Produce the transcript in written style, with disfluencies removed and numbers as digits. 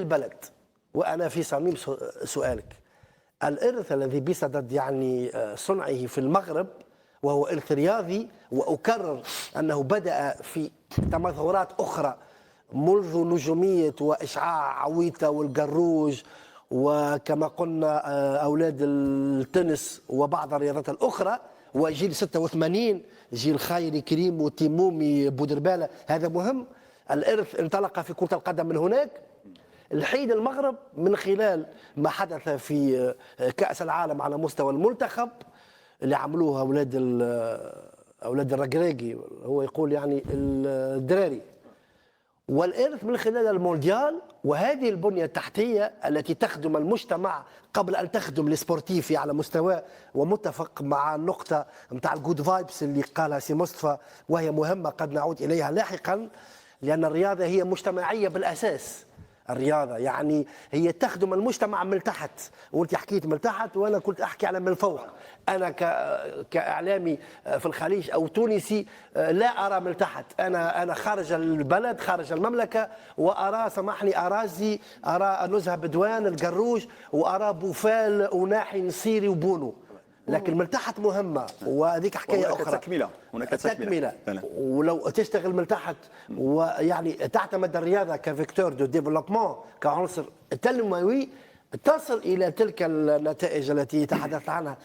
البلد. وأنا في صميم سؤالك. الإرث الذي بصدد يعني صنعه في المغرب وهو إرث رياضي، وأكرر أنه بدأ في تمظهرات أخرى منذ نجومية وإشعاع عويطة والقروج، وكما قلنا أولاد التنس وبعض الرياضات الأخرى، وجيل 86 جيل خيري كريم وتيمومي بودربالة. هذا مهم. الإرث انطلق في كرة القدم من هناك. الحين المغرب من خلال ما حدث في كأس العالم على مستوى المنتخب اللي عملوها أولاد الرقراقي، هو يقول يعني الدراري، والإرث من خلال المونديال، وهذه البنية التحتية التي تخدم المجتمع قبل أن تخدم السبورتيفي على مستوى. ومتفق مع النقطة نتاع الجود فايبس اللي قالها سي مصطفى، وهي مهمة قد نعود إليها لاحقا، لأن الرياضة هي مجتمعية بالأساس. الرياضة يعني هي تخدم المجتمع من تحت، وانت حكيت من تحت وانا كنت احكي على من فوق. انا كاعلامي في الخليج او تونسي لا ارى من تحت، انا خارج البلد خارج المملكة، وارى سامحني ارازي، ارى نزهة بدوان القروج، وارى بوفال وناحي نصيري وبونو، لكن من تحت مهمة، وهذيك حكاية أخرى. هناك تكملة. ولو تشتغل من تحت ويعني تعتمد الرياضة كفيكتور دو ديفلوبمون كعنصر تنموي، تصل إلى تلك النتائج التي تحدثت عنها.